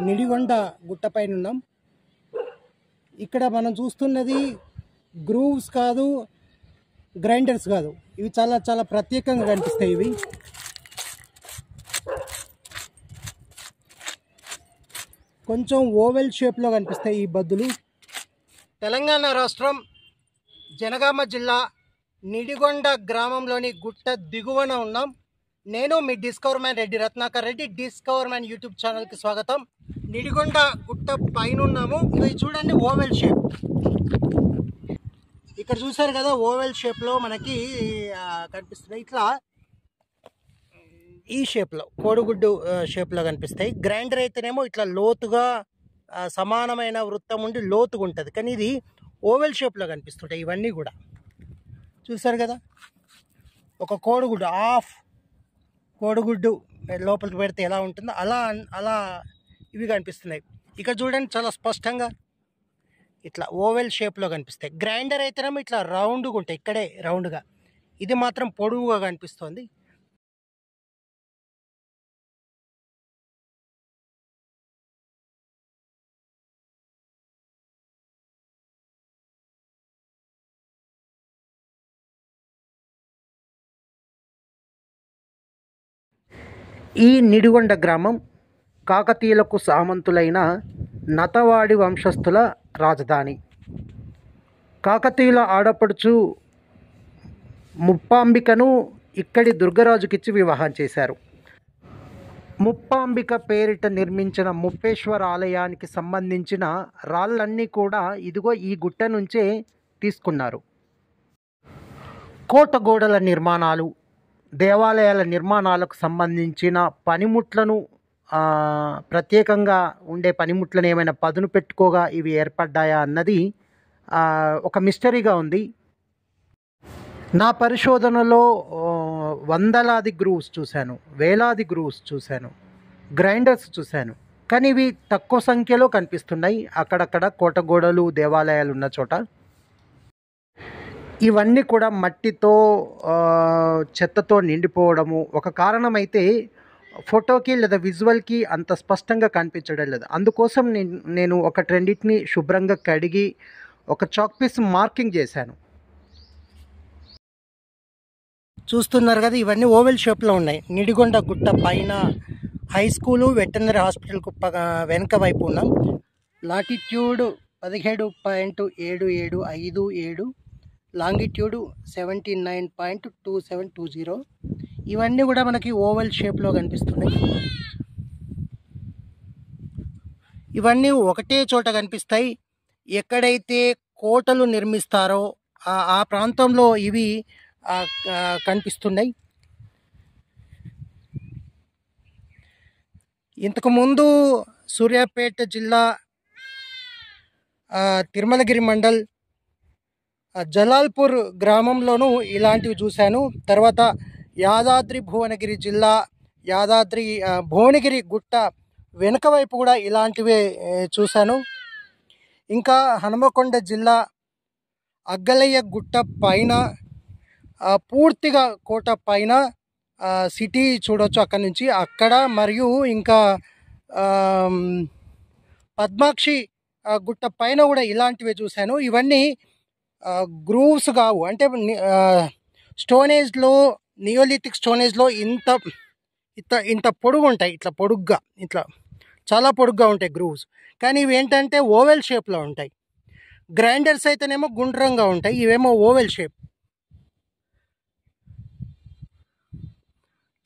నిడిగొండ గుట్టపైన ఉన్నాం. ఇక్కడ మనం చూస్తున్నది గ్రూవ్స్ కాదు, గ్రైండర్స్ కాదు, ఇవి చాలా చాలా ప్రత్యేకంగా కనిపిస్తాయి. ఇవి కొంచెం ఓవెల్ షేప్లో కనిపిస్తాయి ఈ బద్దులు. తెలంగాణ రాష్ట్రం జనగామ జిల్లా నిడిగొండ గ్రామంలోని గుట్ట దిగువన ఉన్నాం. నేను మీ discover man Reddy Ratnakar Reddy. Discover man YouTube ఛానల్కి స్వాగతం. నిడిగొండ గుట్ట పైన ఉన్నాము. ఇది చూడండి ఓవెల్ షేప్. ఇక్కడ చూసారు కదా, ఓవెల్ షేప్లో మనకి కనిపిస్తున్నాయి. ఇట్లా ఈ షేప్లో కోడిగుడ్డు షేప్లో కనిపిస్తాయి. గ్రైండర్ అయితేనేమో ఇట్లా లోతుగా సమానమైన వృత్తం ఉండి లోతుగా ఉంటుంది, కానీ ఇది ఓవెల్ షేప్లో కనిపిస్తుంటాయి. ఇవన్నీ కూడా చూసారు కదా, ఒక కోడిగుడ్డు హాఫ్ కోడిగుడ్డు లోపలికి పెడితే ఎలా ఉంటుందో అలా అలా ఇవి కనిపిస్తున్నాయి. ఇక్కడ చూడండి చాలా స్పష్టంగా ఇట్లా ఓవెల్ షేప్లో కనిపిస్తాయి. గ్రైండర్ అయితేనేమో ఇట్లా రౌండ్గా ఉంటాయి, ఇక్కడే రౌండ్గా. ఇది మాత్రం పొడవుగా కనిపిస్తుంది. ఈ నిడిగొండ గ్రామం కాకతీయులకు సామంతులైన నతవాడి వంశస్థుల రాజధాని. కాకతీయుల ఆడపడుచు ముప్పాంబికను ఇక్కడి దుర్గరాజుకిచ్చి వివాహం చేశారు. ముప్పాంబిక పేరిట నిర్మించిన ముప్పేశ్వర ఆలయానికి సంబంధించిన రాళ్ళన్నీ కూడా ఇదిగో ఈ గుట్ట నుంచే తీసుకున్నారు. కోట గోడల నిర్మాణాలు, దేవాలయాల నిర్మాణాలకు సంబంధించిన పనిముట్లను, ప్రత్యేకంగా ఉండే పనిముట్లను ఏమైనా పదును పెట్టుకోగా ఇవి ఏర్పడ్డాయా అన్నది ఒక మిస్టరీగా ఉంది. నా పరిశోధనలో వందలాది గ్రూవ్స్ చూశాను, వేలాది గ్రూవ్స్ చూశాను, గ్రైండర్స్ చూశాను, కానీ ఇవి తక్కువ సంఖ్యలో కనిపిస్తున్నాయి అక్కడక్కడ కోటగోడలు, దేవాలయాలు ఉన్న చోట. ఇవన్నీ కూడా మట్టితో, చెత్తతో నిండిపోవడము ఒక కారణమైతే ఫోటోకి లేదా విజువల్కి అంత స్పష్టంగా కనిపించడం లేదు. అందుకోసం నేను ఒక రెండింటిని శుభ్రంగా కడిగి ఒక చాక్ పీస్ మార్కింగ్ చేశాను. చూస్తున్నారు కదా, ఇవన్నీ ఓవెల్ షేప్లో ఉన్నాయి. నిడిగొండ గుట్ట పైన హై స్కూలు, వెటర్నరీ హాస్పిటల్కు వెనక వైపు ఉన్నాం. Latitude 17.7757, longitude 79.2720. ఇవన్నీ కూడా మనకి ఓవెల్ షేప్లో కనిపిస్తున్నాయి. ఇవన్నీ ఒకటే చోట కనిపిస్తాయి. ఎక్కడైతే కోటలు నిర్మిస్తారో ఆ ప్రాంతంలో ఇవి కనిపిస్తున్నాయి. ఇంతకుముందు సూర్యాపేట జిల్లా తిరుమలగిరి మండల్ జలాల్పూర్ గ్రామంలోనూ ఇలాంటివి చూశాను. తర్వాత యాదాద్రి భువనగిరి జిల్లా యాదాద్రి భువనగిరి గుట్ట వెనుక వైపు కూడా ఇలాంటివే చూశాను. ఇంకా హనుమకొండ జిల్లా అగ్గలయ్య గుట్ట పైన పూర్తిగా కోట పైన సిటీ చూడవచ్చు అక్కడి నుంచి. అక్కడ మరియు ఇంకా పద్మాక్షి గుట్ట పైన కూడా ఇలాంటివే చూశాను. ఇవన్నీ గ్రూవ్స్ కావు, అంటే స్టోనేజ్లో, నియోలిథిక్ స్టోనేజ్లో ఇంత పొడుగు ఉంటాయి, ఇట్లా పొడుగ్గా, ఇట్లా చాలా పొడుగ్గా ఉంటాయి గ్రూవ్స్. కానీ ఇవి ఏంటంటే ఓవెల్ షేప్లో ఉంటాయి. గ్రైండర్స్ అయితేనేమో గుండ్రంగా ఉంటాయి, ఇవేమో ఓవెల్ షేప్.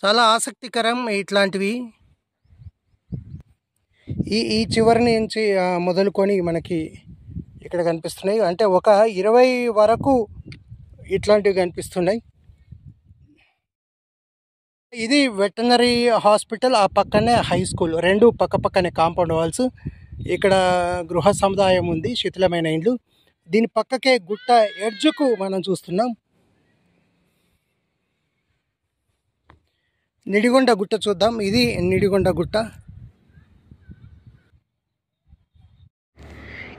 చాలా ఆసక్తికరం ఇట్లాంటివి. ఈ చివరి నుంచి మొదలుకొని మనకి ఇక్కడ కనిపిస్తున్నాయి. అంటే ఒక 20 వరకు ఇట్లాంటివి కనిపిస్తున్నాయి. ఇది వెటర్నరీ హాస్పిటల్, ఆ పక్కనే హై స్కూల్, రెండు పక్క పక్కనే కాంపౌండ్ వాల్స్. ఇక్కడ గృహ సముదాయం ఉంది, శిథిలమైన ఇండ్లు. దీని పక్కకే గుట్ట ఎడ్జ్కు మనం చూస్తున్నాం. నిడిగొండ గుట్ట చూద్దాం. ఇది నిడిగొండ గుట్ట.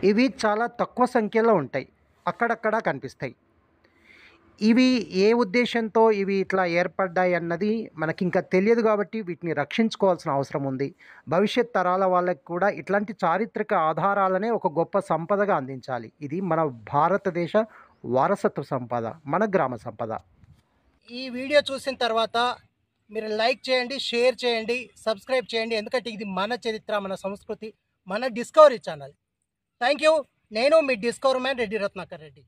ఇవి చాలా తక్కువ సంఖ్యలో ఉంటాయి, అక్కడక్కడ కనిపిస్తాయి. ఇవి ఏ ఉద్దేశంతో ఇవి ఇట్లా ఏర్పడ్డాయి అన్నది మనకి ఇంకా తెలియదు కాబట్టి వీటిని రక్షించుకోవాల్సిన అవసరం ఉంది. భవిష్యత్ తరాల వాళ్ళకి కూడా ఇట్లాంటి చారిత్రక ఆధారాలనే ఒక గొప్ప సంపదగా అందించాలి. ఇది మన భారతదేశ వారసత్వ సంపద, మన గ్రామ సంపద. ఈ వీడియో చూసిన తర్వాత మీరు లైక్ చేయండి, షేర్ చేయండి, సబ్స్క్రైబ్ చేయండి. ఎందుకంటే ఇది మన చరిత్ర, మన సంస్కృతి, మన డిస్కవరీ ఛానల్. Thank you. నేను మీ డిస్కవర్ మ్యాన్ రెడ్డి రత్నాకర్ రెడ్డి.